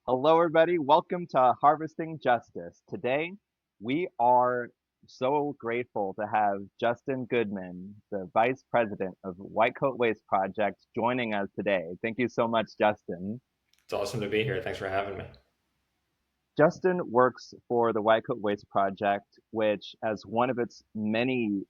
Hello, everybody. Welcome to Harvesting Justice. Today, we are so grateful to have Justin Goodman, the Vice President of White Coat Waste Project, joining us today. Thank you so much, Justin. It's awesome to be here. Thanks for having me. Justin works for the White Coat Waste Project, which, as one of its many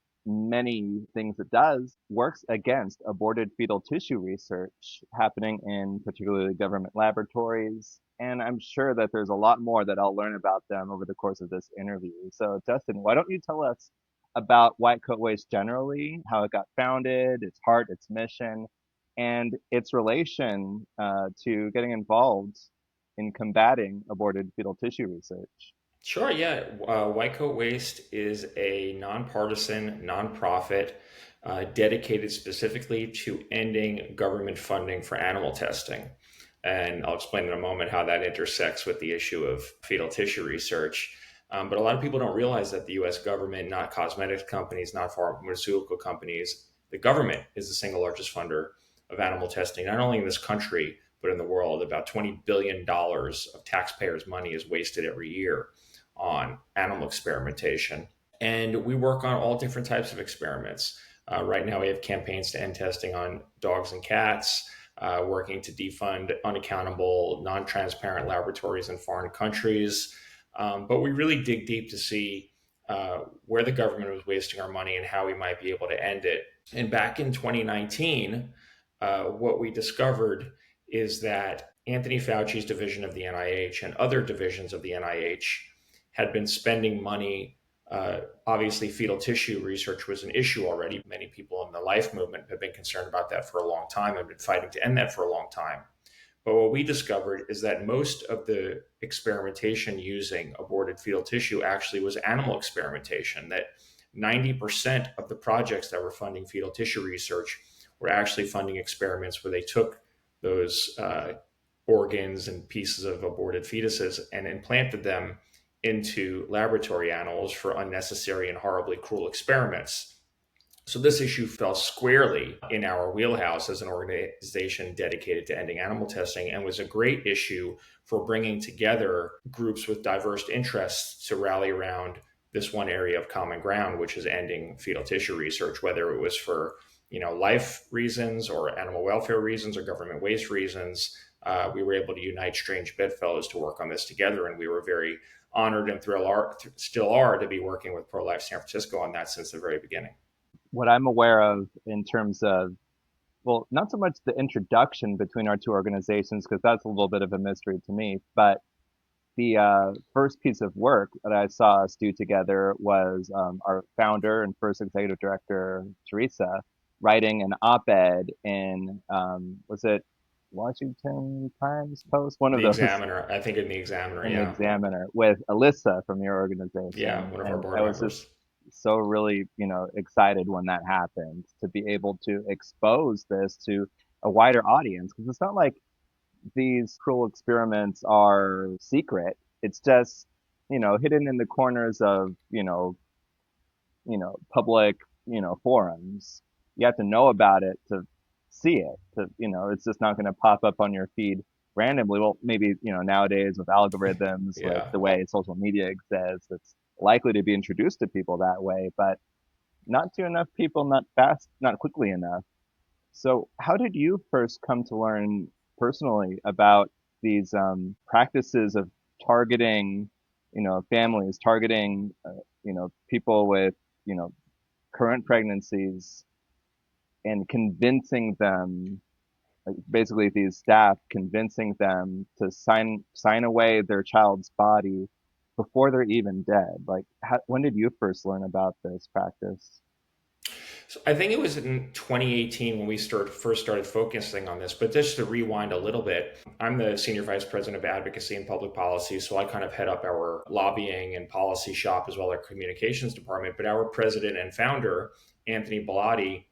things it does, works against aborted fetal tissue research happening in particularly government laboratories. And I'm sure that there's a lot more that I'll learn about them over the course of this interview. So, Justin, why don't you tell us about White Coat Waste generally, how it got founded, its heart, its mission, and its relation to getting involved in combating aborted fetal tissue research. Sure, yeah. White Coat Waste is a nonpartisan, nonprofit dedicated specifically to ending government funding for animal testing. And I'll explain in a moment how that intersects with the issue of fetal tissue research. But a lot of people don't realize that the US government, not cosmetics companies, not pharmaceutical companies, the government is the single largest funder of animal testing, not only in this country, but in the world. About $20 billion of taxpayers' money is wasted every year on animal experimentation. And we work on all different types of experiments. Right now, we have campaigns to end testing on dogs and cats, working to defund unaccountable, non transparent laboratories in foreign countries. But we really dig deep to see where the government was wasting our money and how we might be able to end it. And back in 2019, what we discovered is that Anthony Fauci's division of the NIH and other divisions of the NIH had been spending money. Obviously, fetal tissue research was an issue already. Many people in the life movement have been concerned about that for a long time and been fighting to end that for a long time. But what we discovered is that most of the experimentation using aborted fetal tissue actually was animal experimentation, that 90% of the projects that were funding fetal tissue research were actually funding experiments where they took those organs and pieces of aborted fetuses and implanted them into laboratory animals for unnecessary and horribly cruel experiments. So this issue fell squarely in our wheelhouse as an organization dedicated to ending animal testing and was a great issue for bringing together groups with diverse interests to rally around this one area of common ground, which is ending fetal tissue research, whether it was for life reasons or animal welfare reasons or government waste reasons. We were able to unite strange bedfellows to work on this together, and we were very honored and still are to be working with Pro Life San Francisco on that since the very beginning. What I'm aware of in terms of, well, not so much the introduction between our two organizations, because that's a little bit of a mystery to me, but the first piece of work that I saw us do together was our founder and first executive director, Teresa, writing an op-ed in, was it Washington Times Post? One of The those, Examiner, I think in the Examiner, in the yeah. Examiner, with Alyssa from your Yeah, organization. one of our And board I was just members. so really, excited when that happened to be able to expose this to a wider audience. Because it's not like these cruel experiments are secret. It's just, hidden in the corners of, public, forums. You have to know about it to see it. It's just not going to pop up on your feed randomly. Well, maybe, nowadays with algorithms, with Yeah. the way social media exists, it's likely to be introduced to people that way, but not to enough people, not fast, not quickly enough. So, how did you first come to learn personally about these practices of targeting, families, targeting, people with, you know, current pregnancies and convincing them, like basically these staff convincing them to sign away their child's body before they're even dead? Like, when did you first learn about this practice? So I think it was in 2018 when we first started focusing on this. But just to rewind a little bit, I'm the senior vice president of advocacy and public policy, so I kind of head up our lobbying and policy shop as well as our communications department. But our president and founder, Anthony Bellotti,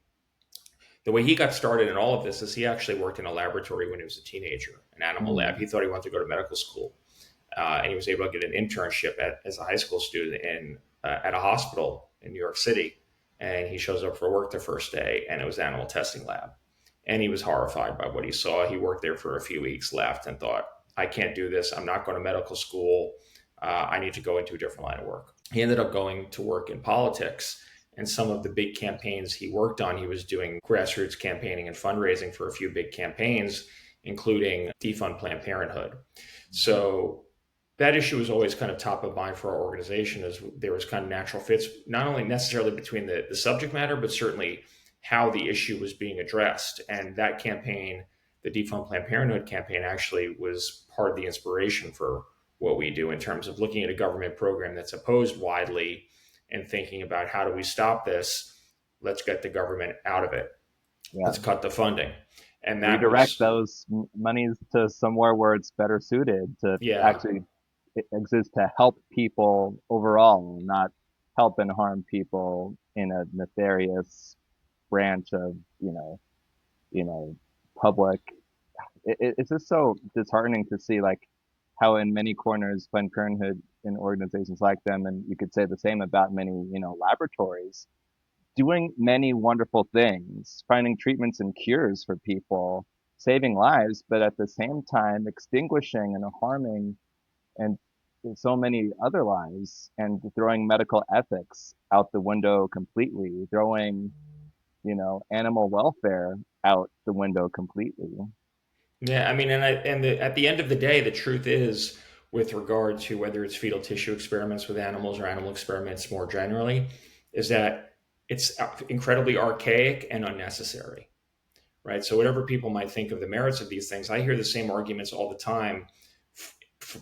the way he got started in all of this is he actually worked in a laboratory when he was a teenager, an animal lab. Mm, He thought he wanted to go to medical school, and he was able to get an internship as a high school student at a hospital in New York City. And he shows up for work the first day, and it was an animal testing lab. And he was horrified by what he saw. He worked there for a few weeks, left, and thought, I can't do this. I'm not going to medical school. I need to go into a different line of work. He ended up going to work in politics. And some of the big campaigns he worked on, he was doing grassroots campaigning and fundraising for a few big campaigns, including defund Planned Parenthood. So that issue was always kind of top of mind for our organization, as there was kind of natural fits, not only necessarily between the subject matter, but certainly how the issue was being addressed. And that campaign, the Defund Planned Parenthood campaign, actually was part of the inspiration for what we do in terms of looking at a government program that's opposed widely and thinking about how do we stop this? Let's get the government out of it. Yeah. Let's cut the funding. And that Redirect was, those monies to somewhere where it's better suited to yeah, actually exist to help people overall, not help and harm people in a nefarious branch of, you know, public. It's just so disheartening to see like how in many corners Planned Parenthood and organizations like them, and you could say the same about many, laboratories, doing many wonderful things, finding treatments and cures for people, saving lives, but at the same time extinguishing and harming and so many other lives and throwing medical ethics out the window completely, throwing, animal welfare out the window completely. yeah. I mean, at the end of the day, the truth is, with regard to whether it's fetal tissue experiments with animals or animal experiments more generally, is that it's incredibly archaic and unnecessary, right? So whatever people might think of the merits of these things, I hear the same arguments all the time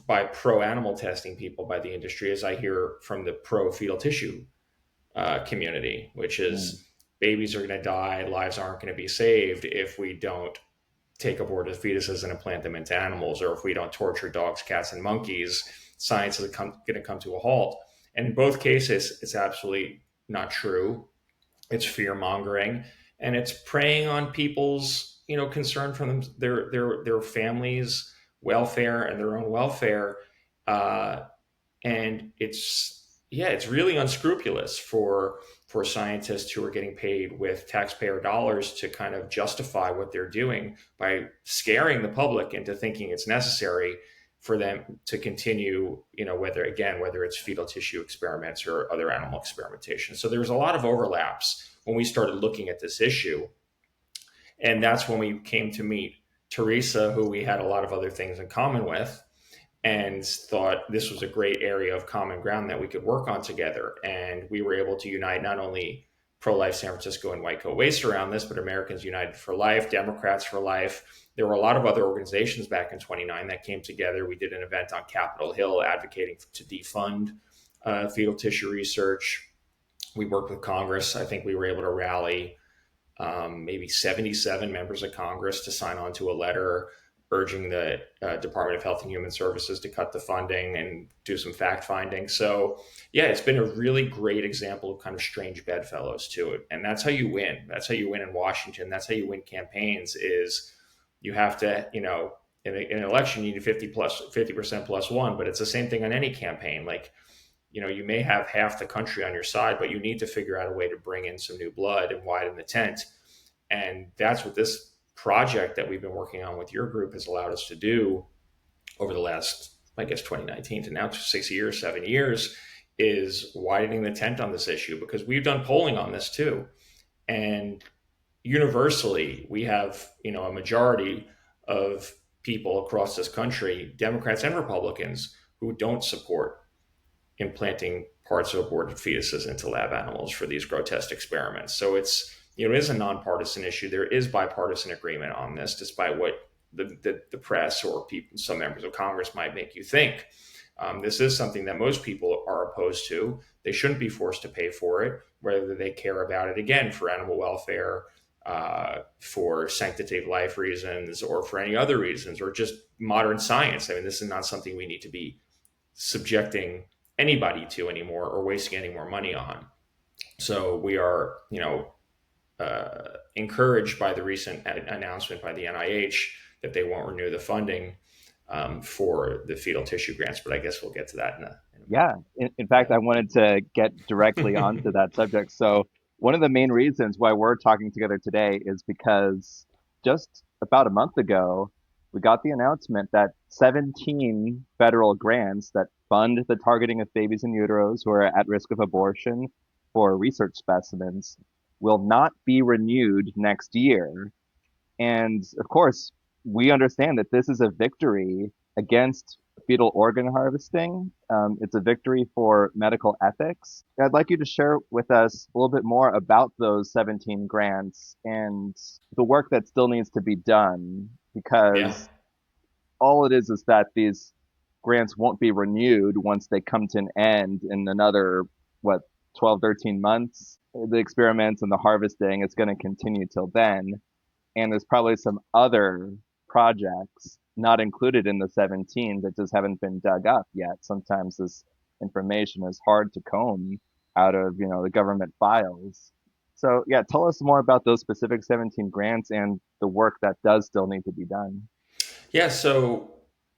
by pro animal testing people by the industry as I hear from the pro fetal tissue community, which Mm, is babies are going to die, lives aren't going to be saved if we don't take aborted fetuses and implant them into animals, or if we don't torture dogs, cats, and monkeys, science is going to come to a halt. And in both cases, it's absolutely not true. It's fear mongering, and it's preying on people's concern for them, their families' welfare and their own welfare. Uh, and it's really unscrupulous for scientists who are getting paid with taxpayer dollars to kind of justify what they're doing by scaring the public into thinking it's necessary for them to continue, whether it's fetal tissue experiments or other animal experimentation. So there's a lot of overlaps when we started looking at this issue, and that's when we came to meet Teresa, who we had a lot of other things in common with, and thought this was a great area of common ground that we could work on together. And we were able to unite not only Pro Life San Francisco and White Coat Waste around this, but Americans United for Life, Democrats for Life. There were a lot of other organizations back in 29 that came together. We did an event on Capitol Hill advocating to defund fetal tissue research. We worked with Congress. I think we were able to rally maybe 77 members of Congress to sign on to a letter urging the Department of Health and Human Services to cut the funding and do some fact finding. So, yeah, it's been a really great example of kind of strange bedfellows to it. And that's how you win. That's how you win in Washington. That's how you win campaigns is you have to, in an election, you need 50% plus one, but it's the same thing on any campaign. Like, you may have half the country on your side, but you need to figure out a way to bring in some new blood and widen the tent. And that's what this project that we've been working on with your group has allowed us to do over the last, I guess, 2019 to now 6 years, 7 years, is widening the tent on this issue, because we've done polling on this too. And universally, we have, a majority of people across this country, Democrats and Republicans, who don't support implanting parts of aborted fetuses into lab animals for these grotesque experiments. So it is a nonpartisan issue. There is bipartisan agreement on this, despite what the press or some members of Congress might make you think. This is something that most people are opposed to. They shouldn't be forced to pay for it, whether they care about it, again, for animal welfare, for sanctity of life reasons, or for any other reasons, or just modern science. I mean, this is not something we need to be subjecting anybody to anymore or wasting any more money on. So we are, encouraged by the recent announcement by the NIH that they won't renew the funding for the fetal tissue grants. But I guess we'll get to that in a minute. yeah. In fact, I wanted to get directly onto that subject. So, one of the main reasons why we're talking together today is because just about a month ago, we got the announcement that 17 federal grants that fund the targeting of babies in utero who are at risk of abortion for research specimens will not be renewed next year. And of course, we understand that this is a victory against fetal organ harvesting. It's a victory for medical ethics. I'd like you to share with us a little bit more about those 17 grants and the work that still needs to be done, Yeah. because all it is that these grants won't be renewed once they come to an end in another, what, 12, 13 months. The experiments and the harvesting is going to continue till then. And there's probably some other projects not included in the 17 that just haven't been dug up yet. Sometimes this information is hard to comb out of, the government files. So yeah, tell us more about those specific 17 grants and the work that does still need to be done. Yeah, so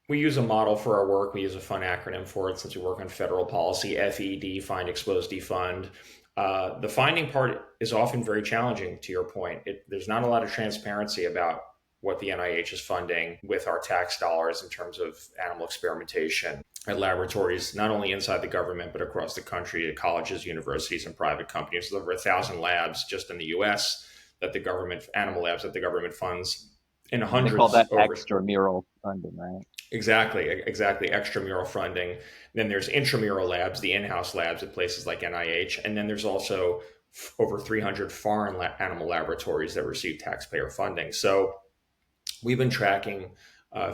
we use a model for our work. We use a fun acronym for it since we work on federal policy: FED, find, expose, defund. The finding part is often very challenging, to your point. There's not a lot of transparency about what the NIH is funding with our tax dollars in terms of animal experimentation at laboratories, not only inside the government, but across the country at colleges, universities, and private companies. There's over 1,000 labs just in the US that the government, animal labs that the government funds, and They call that hundreds over. extramural funding, right? Exactly, extramural funding. Then there's intramural labs, the in-house labs at places like NIH, and then there's also over 300 foreign animal laboratories that receive taxpayer funding. So we've been tracking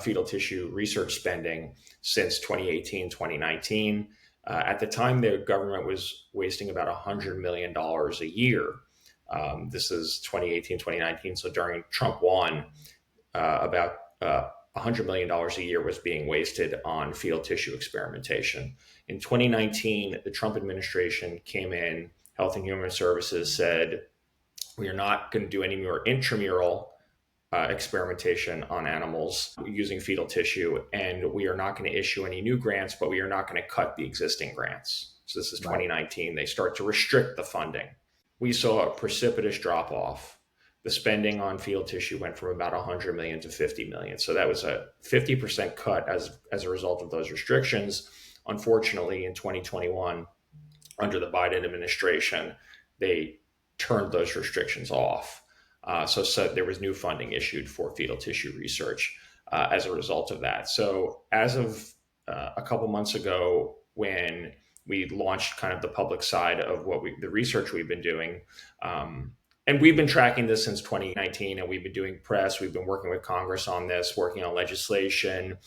fetal tissue research spending since 2018, 2019. At the time, the government was wasting about $100 million a year. This is 2018, 2019. So during Trump 1, about $100 million a year was being wasted on fetal tissue experimentation. In 2019, the Trump administration came in, Health and Human Services said, we are not going to do any more intramural experimentation on animals using fetal tissue, and we are not going to issue any new grants, but we are not going to cut the existing grants. So this is Right. 2019. They start to restrict the funding. We saw a precipitous drop off. The spending on fetal tissue went from about 100 million to 50 million. So that was a 50% cut as a result of those restrictions. Unfortunately, in 2021, under the Biden administration, they turned those restrictions off. So there was new funding issued for fetal tissue research as a result of that. So as of a couple months ago, when we launched kind of the public side of the research we've been doing, and we've been tracking this since 2019, and we've been doing press. We've been working with Congress on this, working on legislation.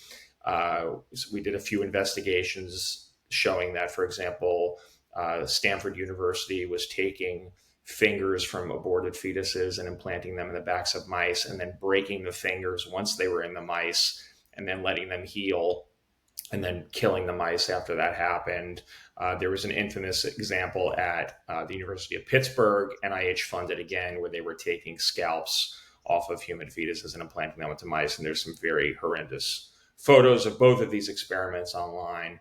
We did a few investigations showing that, for example, Stanford University was taking fingers from aborted fetuses and implanting them in the backs of mice, and then breaking the fingers once they were in the mice, and then letting them heal, and then killing the mice after that happened. There was an infamous example at the University of Pittsburgh, NIH funded again, where they were taking scalps off of human fetuses and implanting them into mice. And there's some very horrendous photos of both of these experiments online.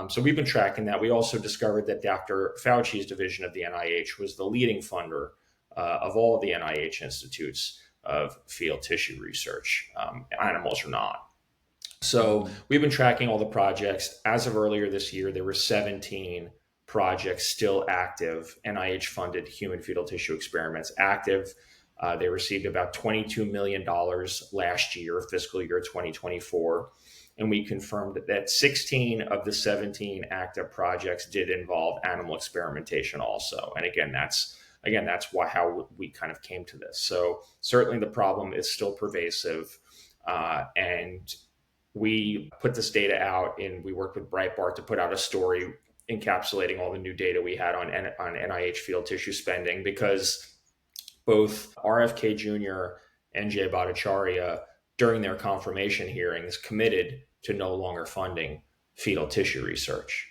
So we've been tracking that. We also discovered that Dr. Fauci's division of the NIH was the leading funder of all of the NIH institutes of fetal tissue research, animals or not. So we've been tracking all the projects. As of earlier this year, there were 17 projects still active, NIH funded human fetal tissue experiments active. They received about $22 million last year, fiscal year 2024. And we confirmed that 16 of the 17 active projects did involve animal experimentation also. And that's how we kind of came to this. So certainly the problem is still pervasive. And we put this data out, and we worked with Breitbart to put out a story encapsulating all the new data we had on NIH fetal tissue spending, because both RFK Jr. and Jay Bhattacharya, during their confirmation hearings, committed to no longer funding fetal tissue research.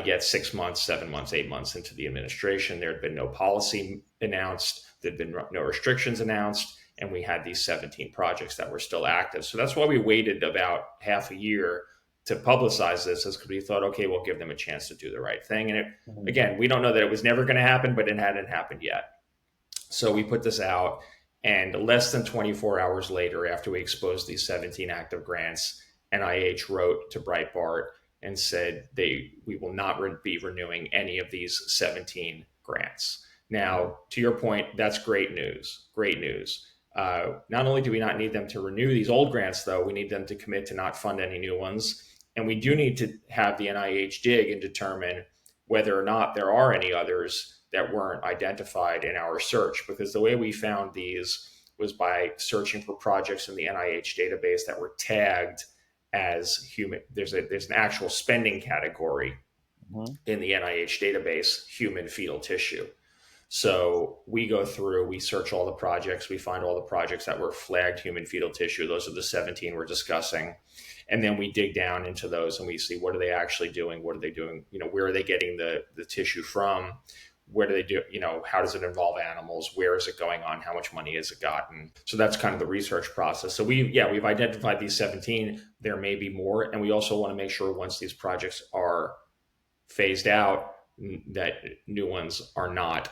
Yet 6 months, 7 months, 8 months into the administration, there had been no policy announced, there had been no restrictions announced, and we had these 17 projects that were still active. So that's why we waited about half a year to publicize this, is because we thought, okay, we'll give them a chance to do the right thing. And again, we don't know that it was never going to happen, but it hadn't happened yet. So we put this out, And less than 24 hours later, after we exposed these 17 active grants, NIH wrote to Breitbart and said we will not be renewing any of these 17 grants. Yeah. Now, to your point, that's great news. Great news. Not only do we not need them to renew these old grants, though, we need them to commit to not fund any new ones. And we do need to have the NIH dig and determine whether or not there are any others that weren't identified in our search. Because the way we found these was by searching for projects in the NIH database that were tagged as human. There's an actual spending category Hmm. in the NIH database, human fetal tissue. So we go through, we search all the projects, we find all the projects that were flagged human fetal tissue. Those are the 17 we're discussing. And then we dig down into those and we see what are they actually doing? What are they doing? Where are they getting the tissue from? Where do they do, how does it involve animals? Where is it going on? How much money has it gotten? So that's kind of the research process. So we've identified these 17. There may be more. And we also want to make sure once these projects are phased out, that new ones are not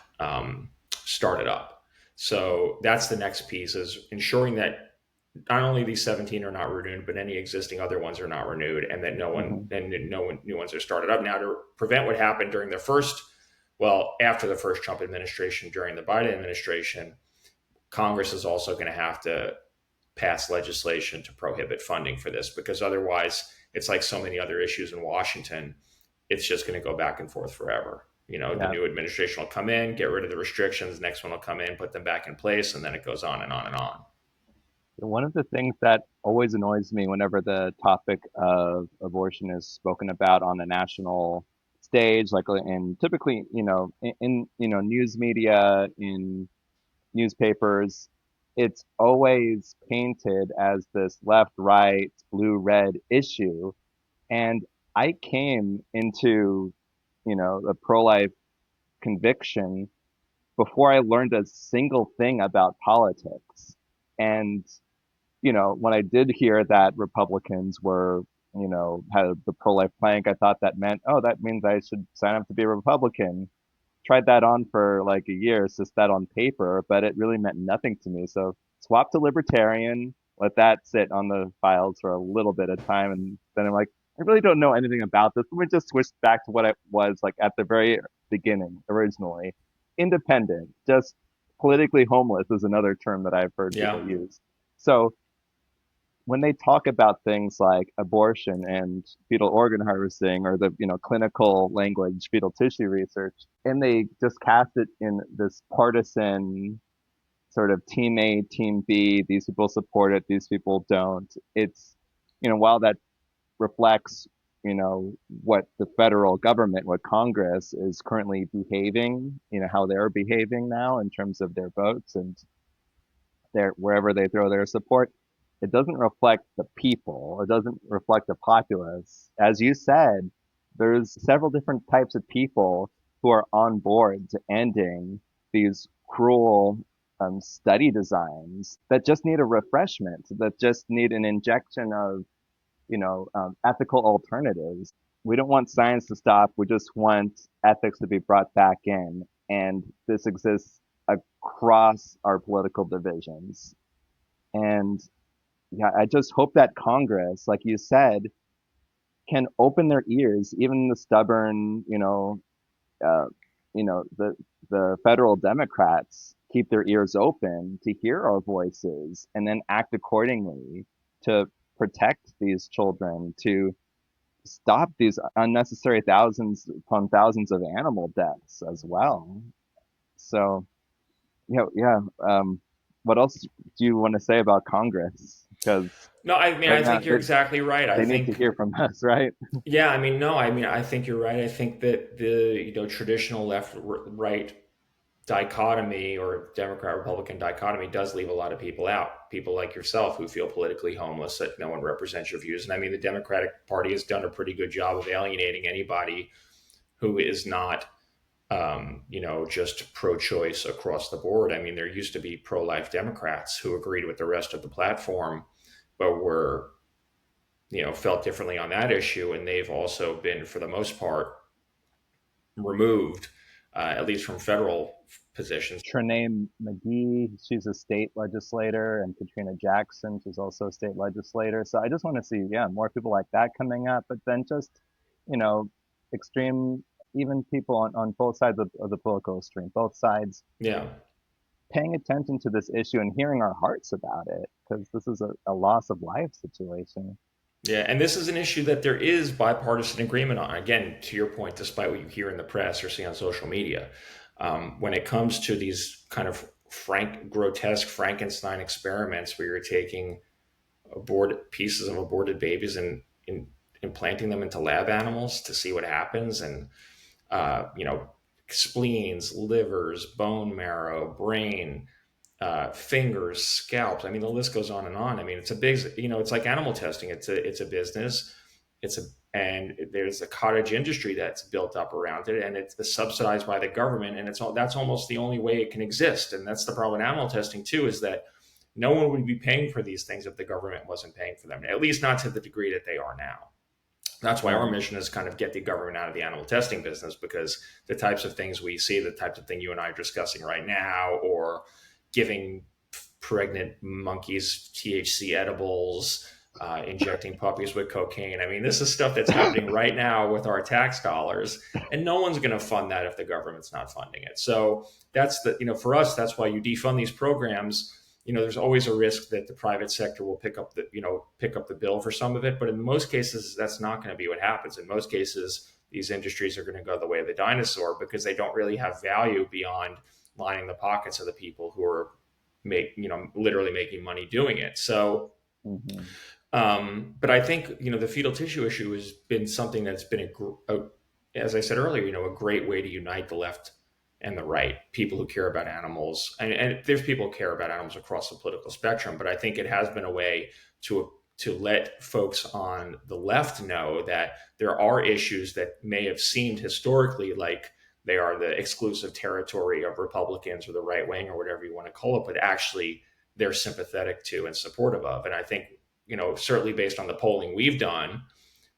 started up. So that's the next piece, is ensuring that not only these 17 are not renewed, but any existing other ones are not renewed, and that Hmm. no new ones are started up. Now, to prevent what happened during after the first Trump administration, during the Biden administration, Congress is also going to have to pass legislation to prohibit funding for this, because otherwise it's like so many other issues in Washington. It's just going to go back and forth forever. The Yeah. new administration will come in, get rid of the restrictions. The next one will come in, put them back in place, and then it goes on and on and on. One of the things that always annoys me whenever the topic of abortion is spoken about on a national stage, like in typically, news media, in newspapers, it's always painted as this left, right, blue, red issue. And I came into, the pro-life conviction before I learned a single thing about politics. And when I did hear that Republicans were, had the pro-life plank, I thought that meant, oh, that means I should sign up to be a Republican. Tried that on for like a year, it's just that on paper, but it really meant nothing to me. So swap to libertarian, let that sit on the files for a little bit of time, and then I'm like, I really don't know anything about this. Let me just switch back to what I was like at the very beginning, originally. Independent, just politically homeless is another term that I've heard Yeah, people use. So when they talk about things like abortion and fetal organ harvesting, or the clinical language fetal tissue research, and they just cast it in this partisan sort of team A, team B, these people support it, these people don't. It's while that reflects what the federal government, what Congress is currently behaving, how they're behaving now in terms of their votes and wherever they throw their support, it doesn't reflect the people. It doesn't reflect the populace. As you said, there's several different types of people who are on board to ending these cruel study designs that just need a refreshment, that just need an injection of, ethical alternatives. We don't want science to stop. We just want ethics to be brought back in. And this exists across our political divisions. And yeah, I just hope that Congress, like you said, can open their ears, even the stubborn, uh, the federal Democrats keep their ears open to hear our voices and then act accordingly to protect these children, to stop these unnecessary thousands upon thousands of animal deaths as well. So, yeah. What else do you want to say about Congress? Because no, I mean, right I now think you're exactly right. I they need to think, hear from us, right? yeah, I mean, no, I mean, I think you're right. I think that the traditional left right dichotomy, or Democrat Republican dichotomy, does leave a lot of people out. People like yourself who feel politically homeless, that no one represents your views. And I mean, the Democratic Party has done a pretty good job of alienating anybody who is not, just pro-choice across the board. I mean, there used to be pro-life Democrats who agreed with the rest of the platform, but were, felt differently on that issue, and they've also been, for the most part, removed at least from federal positions. Trinae McGee, she's a state legislator, and Katrina Jackson, she's also a state legislator. So I just want to see, yeah, more people like that coming up, but then just, you know, extreme, even people on both sides of the political stream, both sides Yeah. paying attention to this issue and hearing our hearts about it, because this is a loss of life situation. Yeah, and this is an issue that there is bipartisan agreement on. Again, to your point, despite what you hear in the press or see on social media, when it comes to these kind of grotesque Frankenstein experiments where you're taking pieces of aborted babies and implanting them into lab animals to see what happens, and you know, spleens, livers, bone marrow, brain, fingers, scalps. I mean, the list goes on and on. I mean, it's a big, it's like animal testing. It's a business. It's a and there's a cottage industry that's built up around it, and it's subsidized by the government, and that's almost the only way it can exist. And that's the problem with animal testing too, is that no one would be paying for these things if the government wasn't paying for them, at least not to the degree that they are now. That's why our Right. mission is kind of get the government out of the animal testing business, because the types of things we see, the types of thing you and I are discussing right now, or giving pregnant monkeys THC edibles, injecting puppies with cocaine. I mean, this is stuff that's happening right now with our tax dollars, and no one's going to fund that if the government's not funding it. So for us, that's why you defund these programs. There's always a risk that the private sector will pick up the bill for some of it, but in most cases, that's not going to be what happens. In most cases, these industries are going to go the way of the dinosaur because they don't really have value beyond lining the pockets of the people who are literally making money doing it. So, Hmm. but I think the fetal tissue issue has been something that's been as I said earlier, a great way to unite the left and the right, people who care about animals, and there's people who care about animals across the political spectrum. But I think it has been a way to let folks on the left know that there are issues that may have seemed historically like they are the exclusive territory of Republicans or the right wing or whatever you want to call it, but actually they're sympathetic to and supportive of. And I think, certainly based on the polling we've done,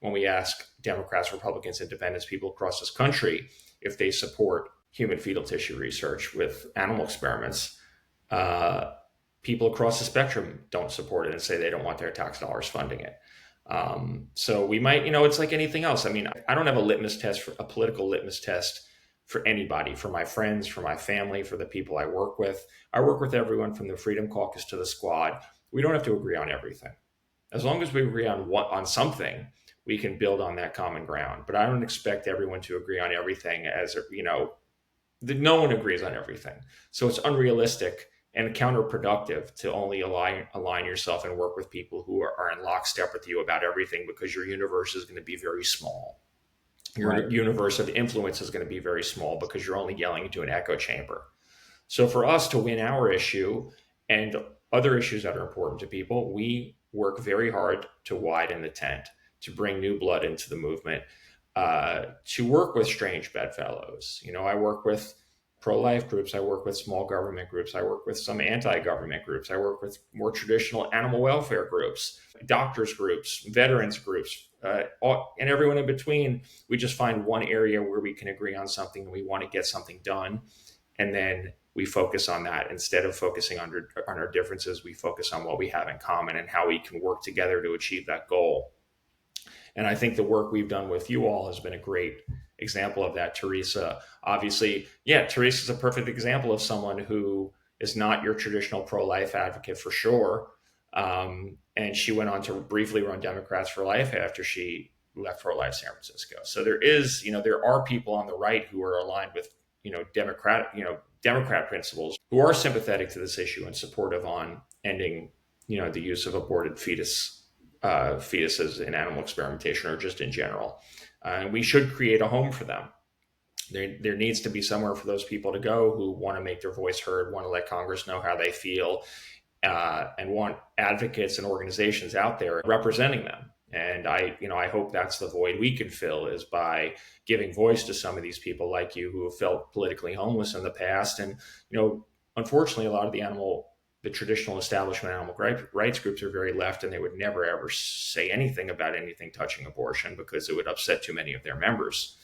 when we ask Democrats, Republicans, Independents, people across this country if they support human fetal tissue research with animal experiments, uh, people across the spectrum don't support it and say they don't want their tax dollars funding it. So we might, it's like anything else. I mean, I don't have a political litmus test for anybody, for my friends, for my family, for the people I work with. I work with everyone from the Freedom Caucus to the Squad. We don't have to agree on everything. As long as we agree on something, we can build on that common ground. But I don't expect everyone to agree on everything, no one agrees on everything. So it's unrealistic and counterproductive to only align yourself and work with people who are in lockstep with you about everything, because your universe is going to be very small. Your Right. universe of influence is going to be very small because you're only yelling into an echo chamber. So for us to win our issue and other issues that are important to people, we work very hard to widen the tent, to bring new blood into the movement, to work with strange bedfellows. I work with pro-life groups. I work with small government groups. I work with some anti-government groups. I work with more traditional animal welfare groups, doctors groups, veterans groups, and everyone in between. We just find one area where we can agree on something and we want to get something done. And then we focus on that. Instead of focusing on our differences, we focus on what we have in common and how we can work together to achieve that goal. And I think the work we've done with you all has been a great example of that. Teresa, obviously, yeah, Teresa's a perfect example of someone who is not your traditional pro-life advocate for sure. And she went on to briefly run Democrats for Life after she left pro-life San Francisco. So there are people on the right who are aligned with, Democrat principles, who are sympathetic to this issue and supportive on ending, the use of aborted fetuses in animal experimentation or just in general. And we should create a home for them. There needs to be somewhere for those people to go who want to make their voice heard, want to let Congress know how they feel, and want advocates and organizations out there representing them. And I hope that's the void we can fill, is by giving voice to some of these people like you who have felt politically homeless in the past. And, unfortunately, a lot of the traditional establishment animal rights groups are very left, and they would never ever say anything about anything touching abortion because it would upset too many of their members.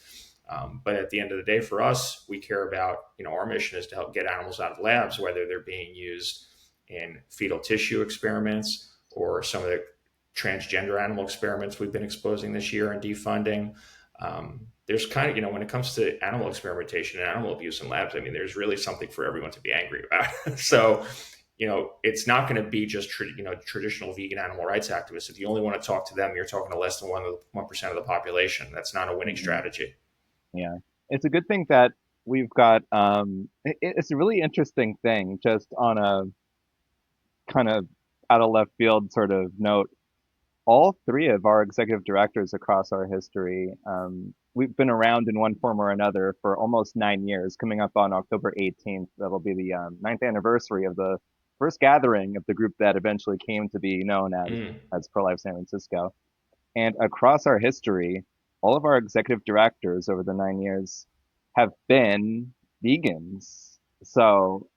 But at the end of the day, for us, we care about, our mission is to help get animals out of labs, whether they're being used in fetal tissue experiments or some of the transgender animal experiments we've been exposing this year and defunding. There's kind of, when it comes to animal experimentation and animal abuse in labs, I mean, there's really something for everyone to be angry about. So, it's not going to be just traditional vegan animal rights activists. If you only want to talk to them, you're talking to less than 1% of the population. That's not a winning Mhm. strategy. Yeah. It's a good thing that we've got, it's a really interesting thing just on a kind of out of left field sort of note. All three of our executive directors across our history, we've been around in one form or another for almost 9 years. Coming up on October 18th, that'll be the ninth anniversary of the first gathering of the group that eventually came to be known Mm. as Pro-Life San Francisco. And across our history, all of our executive directors over the 9 years have been vegans. So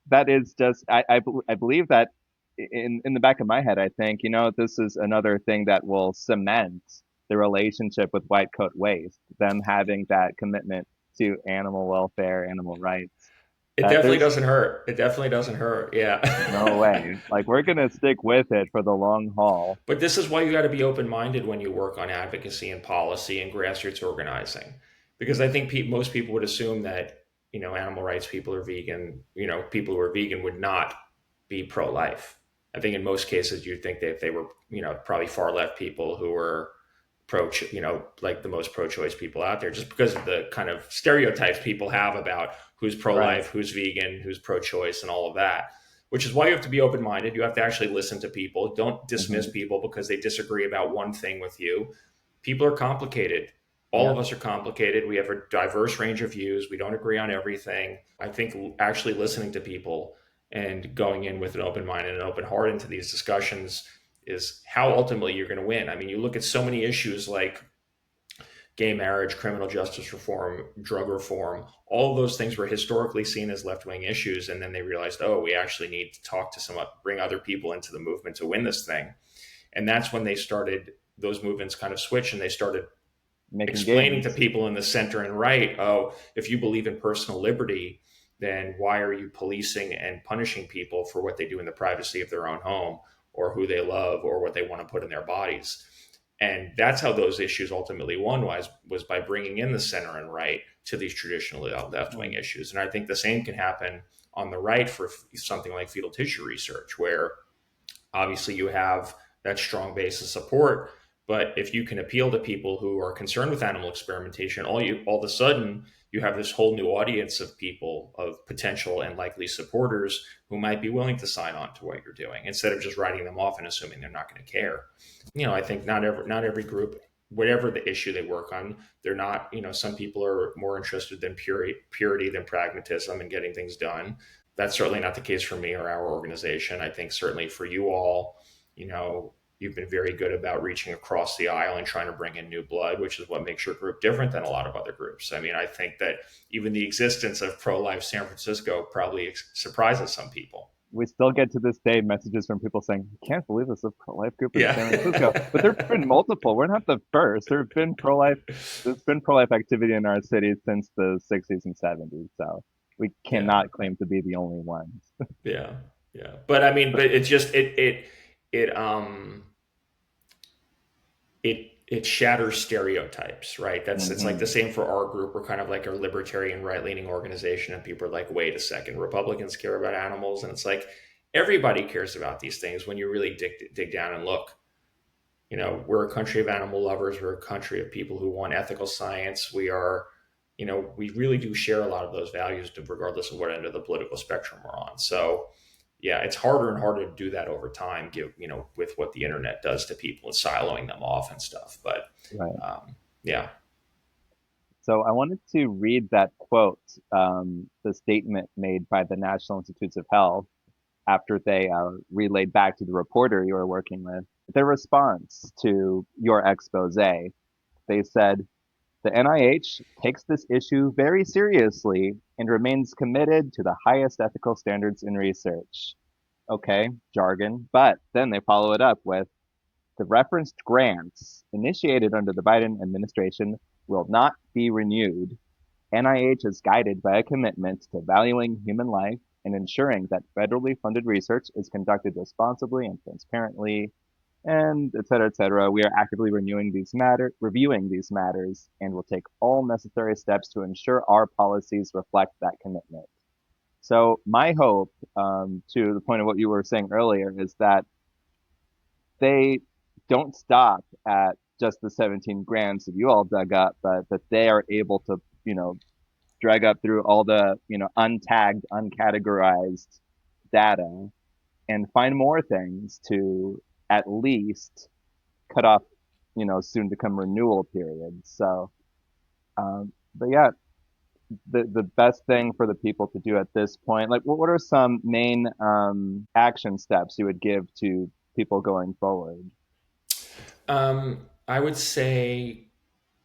that is just I believe that in the back of my head I think this is another thing that will cement the relationship with white coat waste, them having that commitment to animal welfare, animal rights, It that definitely there's doesn't hurt. It definitely doesn't hurt. no Yeah. way, like we're gonna stick with it for the long haul. But this is why you got to be open minded when you work on advocacy and policy and grassroots organizing. Because I think most people would assume that, animal rights people are vegan, people who are vegan would not be pro life. I think in most cases you'd think that they were, probably far left people who were like the most pro choice people out there, just because of the kind of stereotypes people have about who's pro Right. life, who's vegan, who's pro choice, and all of that, which is why you have to be open minded. You have to actually listen to people. Don't dismiss Hmm. people because they disagree about one thing with you. People are complicated. All Yeah. of us are complicated. We have a diverse range of views. We don't agree on everything. I think actually listening to people and going in with an open mind and an open heart into these discussions is how ultimately you're going to win. I mean, you look at so many issues like gay marriage, criminal justice reform, drug reform, all of those things were historically seen as left wing issues. And then they realized, oh, we actually need to talk to bring other people into the movement to win this thing. And that's when those movements kind of switch and they started Making explaining to gains. people in the center and right, oh, if you believe in personal liberty, then why are you policing and punishing people for what they do in the privacy of their own home or who they love or what they want to put in their bodies? And that's how those issues ultimately won, was by bringing in the center and right to these traditional left wing Mm. issues. And I think the same can happen on the right for something like fetal tissue research, where obviously you have that strong base of support. But if you can appeal to people who are concerned with animal experimentation, all of a sudden you have this whole new audience of people, of potential and likely supporters who might be willing to sign on to what you're doing instead of just writing them off and assuming they're not going to care. I think not every group, whatever the issue they work on, they're not. Some people are more interested in purity than pragmatism and getting things done. That's certainly not the case for me or our organization. I think certainly for you all, you know, you've been very good about reaching across the aisle and trying to bring in new blood, which is what makes your group different than a lot of other groups. I mean, I think that even the existence of Pro Life San Francisco probably surprises some people. We still get to this day messages from people saying, "I can't believe this is a pro-life group in San Francisco." Yeah. But there've been multiple. We're not the first. There's been pro-life activity in our city since the 60s and 70s. So we Yeah. cannot claim to be the only ones. Yeah. Yeah. But I mean, but it's just it shatters stereotypes, right? It's like the Hmm. same for our group. We're kind of like a libertarian right leaning organization, and people are like, wait a second, Republicans care about animals, and it's like everybody cares about these things when you really dig down and look. We're a country of animal lovers. We're a country of people who want ethical science. We really do share a lot of those values, regardless of what end of the political spectrum we're on. So, yeah, it's harder and harder to do that over time, with what the internet does to people and siloing them off and stuff. But Right. yeah. So I wanted to read that quote, the statement made by the National Institutes of Health after they relayed back to the reporter you were working with their response to your expose. They said, the NIH takes this issue very seriously and remains committed to the highest ethical standards in research. Okay, jargon. But then they follow it up with, The referenced grants initiated under the Biden administration will not be renewed. NIH is guided by a commitment to valuing human life and ensuring that federally funded research is conducted responsibly and transparently, and et cetera, et cetera. We are actively reviewing these matters, and will take all necessary steps to ensure our policies reflect that commitment. So my hope, to the point of what you were saying earlier, is that they don't stop at just the 17 grants that you all dug up, but that they are able to, drag up through all the, untagged, uncategorized data and find more things to at least cut off, soon to come renewal periods. So, but yeah, the best thing for the people to do at this point, like what are some main action steps you would give to people going forward? I would say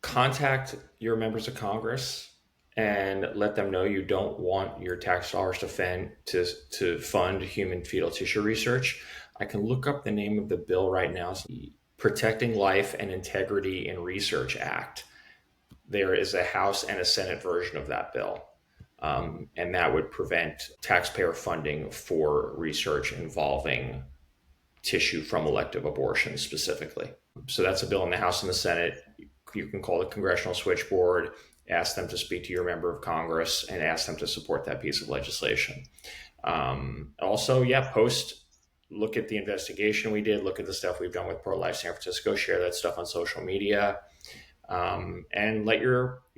contact your members of Congress and let them know you don't want your tax dollars to fund human fetal tissue research. I can look up the name of the bill right now. It's the Protecting Life and Integrity in Research Act. There is a House and a Senate version of that bill. And that would prevent taxpayer funding for research involving tissue from elective abortion specifically. So that's a bill in the House and the Senate. You can call the Congressional Switchboard, ask them to speak to your member of Congress, and ask them to support that piece of legislation. Also, look at the investigation we did, look at the stuff we've done with Pro-Life San Francisco, share that stuff on social media, and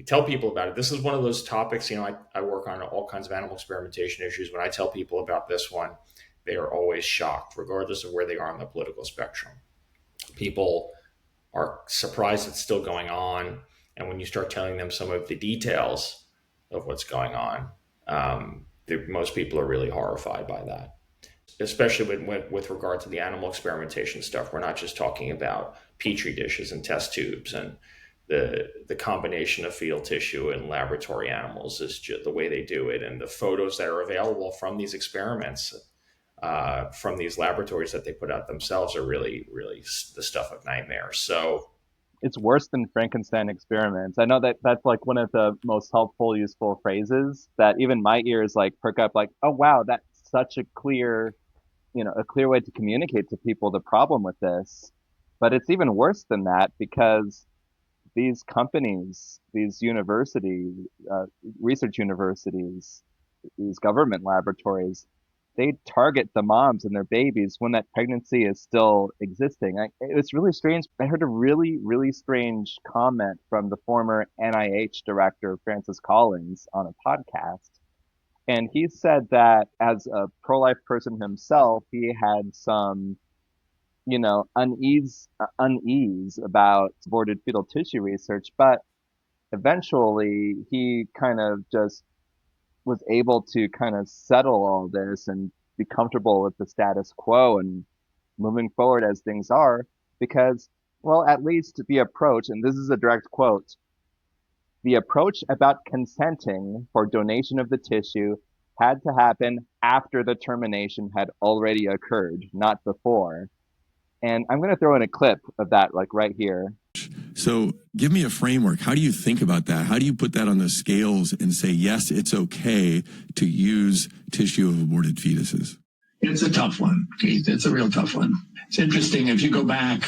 tell people about it. This is one of those topics, I work on all kinds of animal experimentation issues. When I tell people about this one, they are always shocked, regardless of where they are on the political spectrum. People are surprised it's still going on. And when you start telling them some of the details of what's going on, most people are really horrified by that, especially with regard to the animal experimentation stuff. We're not just talking about petri dishes and test tubes, and the combination of fetal tissue and laboratory animals is just the way they do it. And the photos that are available from these experiments, from these laboratories that they put out themselves, are really, really the stuff of nightmares. So it's worse than Frankenstein experiments. I know that that's like one of the most helpful, useful phrases that even my ears like perk up, like, oh wow, that's such a clear way to communicate to people the problem with this. But it's even worse than that, because these companies, these research universities, these government laboratories, they target the moms and their babies when that pregnancy is still existing. It's really strange. I heard a really, really strange comment from the former NIH director, Francis Collins, on a podcast. And he said that as a pro-life person himself, he had some, unease about aborted fetal tissue research, but eventually he kind of just was able to kind of settle all this and be comfortable with the status quo and moving forward as things are, because, well, at least the approach, and this is a direct quote, the approach about consenting for donation of the tissue had to happen after the termination had already occurred, not before. And I'm going to throw in a clip of that, like right here. So give me a framework. How do you think about that? How do you put that on the scales and say, yes, it's okay to use tissue of aborted fetuses? It's a tough one, Keith. It's a real tough one. It's interesting. If you go back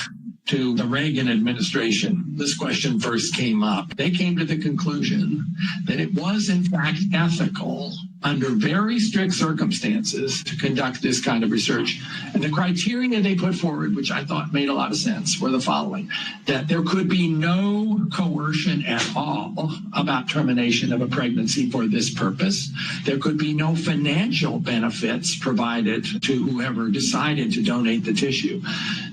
to the Reagan administration, this question first came up. They came to the conclusion that it was, in fact, ethical under very strict circumstances to conduct this kind of research. And the criteria they put forward, which I thought made a lot of sense, were the following: that there could be no coercion at all about termination of a pregnancy for this purpose. There could be no financial benefits provided to whoever decided to donate the tissue.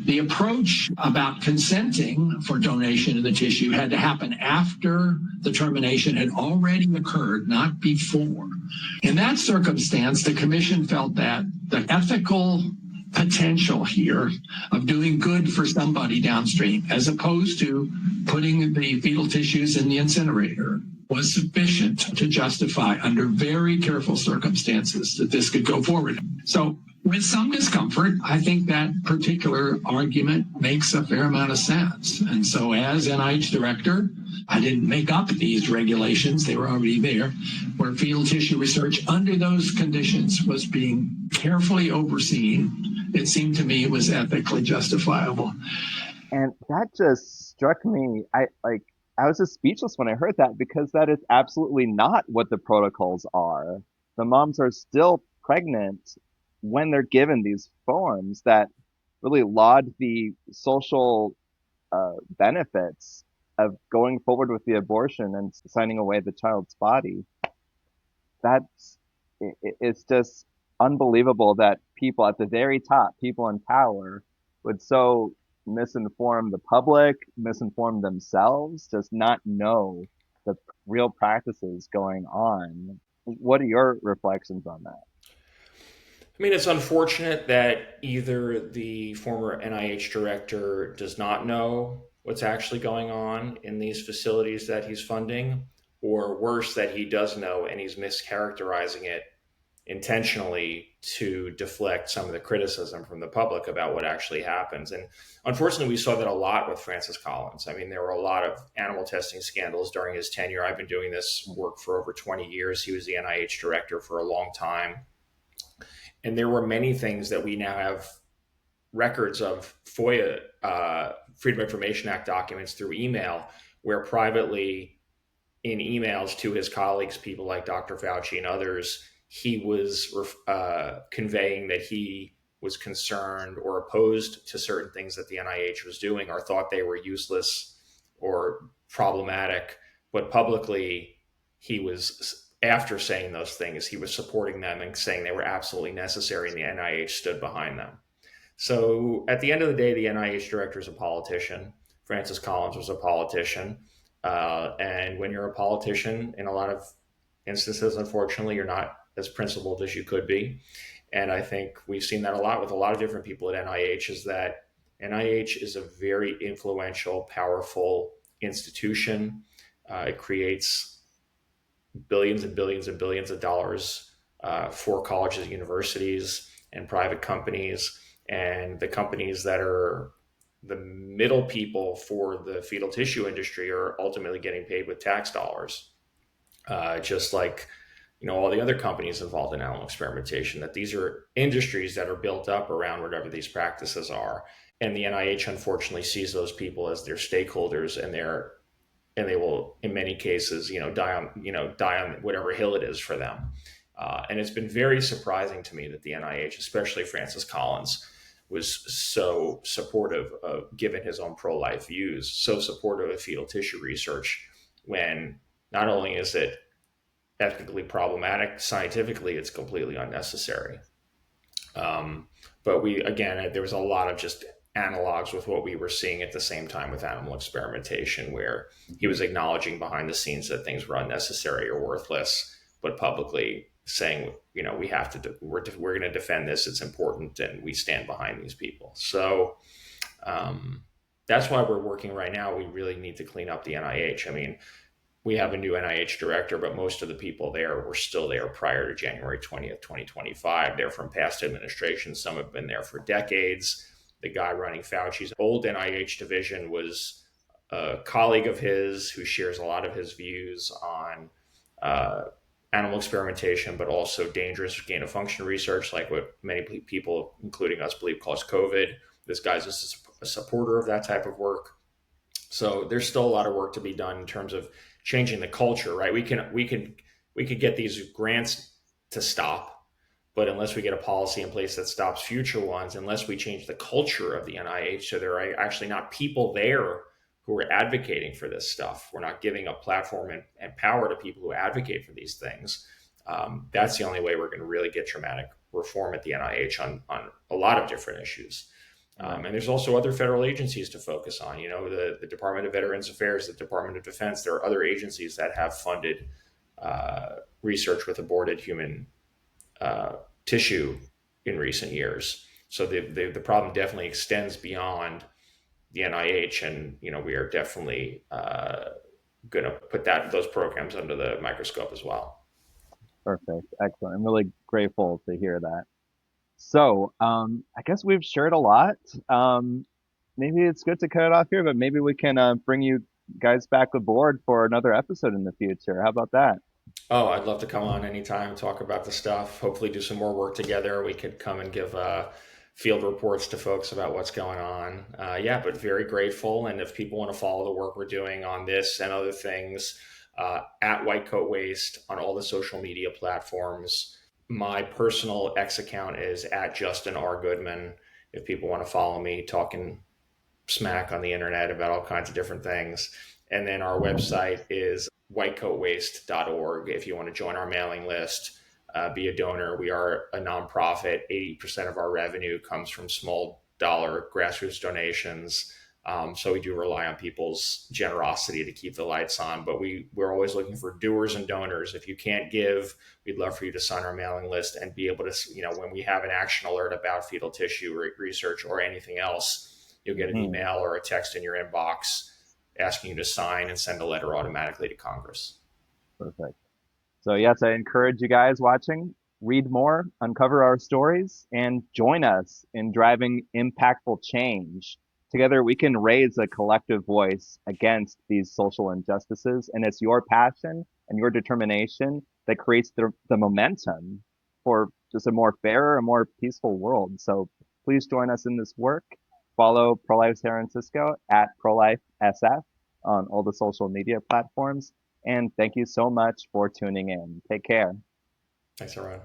The approach about consenting for donation of the tissue had to happen after the termination had already occurred, not before. In that circumstance, the commission felt that the ethical potential here of doing good for somebody downstream, as opposed to putting the fetal tissues in the incinerator, was sufficient to justify, under very careful circumstances, that this could go forward. So with some discomfort. I think that particular argument makes a fair amount of sense. And so as NIH director, I didn't make up these regulations. They were already there, where fetal tissue research under those conditions was being carefully overseen. It seemed to me it was ethically justifiable. And that just struck me. I was just speechless when I heard that because that is absolutely not what the protocols are. The moms are still pregnant when they're given these forms that really laud the social benefits of going forward with the abortion and signing away the child's body. That's it's just unbelievable that people at the very top, people in power, would so misinform the public, misinform themselves, just not know the real practices going on. What are your reflections on that? I mean, it's unfortunate that either the former NIH director does not know what's actually going on in these facilities that he's funding, or worse, that he does know and he's mischaracterizing it intentionally to deflect some of the criticism from the public about what actually happens. And unfortunately, we saw that a lot with Francis Collins. I mean, there were a lot of animal testing scandals during his tenure. I've been doing this work for over 20 years. He was the NIH director for a long time. And there were many things that we now have records of FOIA, Freedom of Information Act documents through email, where privately in emails to his colleagues, people like Dr. Fauci and others, he was conveying that he was concerned or opposed to certain things that the NIH was doing or thought they were useless or problematic. But publicly, he was, after saying those things, he was supporting them and saying they were absolutely necessary, and the NIH stood behind them. So at the end of the day, the NIH director is a politician. Francis Collins was a politician. And when you're a politician, in a lot of instances, unfortunately, you're not as principled as you could be. And I think we've seen that a lot with a lot of different people at NIH, is that NIH is a very influential, powerful institution. It creates billions and billions and billions of dollars for colleges, universities, and private companies. And the companies that are the middle people for the fetal tissue industry are ultimately getting paid with tax dollars, just like all the other companies involved in animal experimentation. That these are industries that are built up around whatever these practices are, and the NIH unfortunately sees those people as their stakeholders, and they will in many cases die on whatever hill it is for them. And it's been very surprising to me that the NIH, especially Francis Collins, was so supportive of, given his own pro-life views, so supportive of fetal tissue research, when not only is it ethically problematic, scientifically, it's completely unnecessary. But there was a lot of just analogs with what we were seeing at the same time with animal experimentation, where he was acknowledging behind the scenes that things were unnecessary or worthless, but publicly saying, we have to, we're going to defend this. It's important, and we stand behind these people. So that's why we're working right now. We really need to clean up the NIH. I mean, we have a new NIH director, but most of the people there were still there prior to January 20th, 2025. They're from past administrations. Some have been there for decades. The guy running Fauci's old NIH division was a colleague of his who shares a lot of his views on animal experimentation, but also dangerous gain of function research, like what many people, including us, believe caused COVID. This guy's a supporter of that type of work. So there's still a lot of work to be done in terms of changing the culture, right? We could get these grants to stop, but unless we get a policy in place that stops future ones, unless we change the culture of the NIH, so there are actually not people there who are advocating for this stuff. We're not giving up platform and power to people who advocate for these things. That's the only way we're going to really get dramatic reform at the NIH on a lot of different issues. And there's also other federal agencies to focus on, the Department of Veterans Affairs, the Department of Defense. There are other agencies that have funded research with aborted human tissue in recent years. So the problem definitely extends beyond the NIH, and we are definitely going to put those programs under the microscope as well. Perfect. Excellent. I'm really grateful to hear that. So, I guess we've shared a lot. Um, Maybe it's good to cut it off here, but maybe we can bring you guys back aboard for another episode in the future. How about that? Oh, I'd love to come on anytime and talk about the stuff. Hopefully, do some more work together. We could come and give field reports to folks about what's going on. Yeah, but very grateful. And if people want to follow the work we're doing on this and other things, at White Coat Waste on all the social media platforms. My personal X account is at Justin R. Goodman. If people want to follow me talking smack on the internet about all kinds of different things. And then our website is whitecoatwaste.org. If you want to join our mailing list, be a donor. We are a nonprofit. 80% of our revenue comes from small dollar grassroots donations. So we do rely on people's generosity to keep the lights on, but we're always looking for doers and donors. If you can't give, we'd love for you to sign our mailing list and be able to, when we have an action alert about fetal tissue research or anything else, you'll get an Hmm, email or a text in your inbox asking you to sign and send a letter automatically to Congress. perfect. So, yes, I encourage you guys watching, read more, uncover our stories, and join us in driving impactful change. Together, we can raise a collective voice against these social injustices, and it's your passion and your determination that creates the momentum for just a more fair, a more peaceful world. So please join us in this work. Follow Pro-Life San Francisco at ProLifeSF on all the social media platforms. And thank you so much for tuning in. Take care. Thanks, everyone.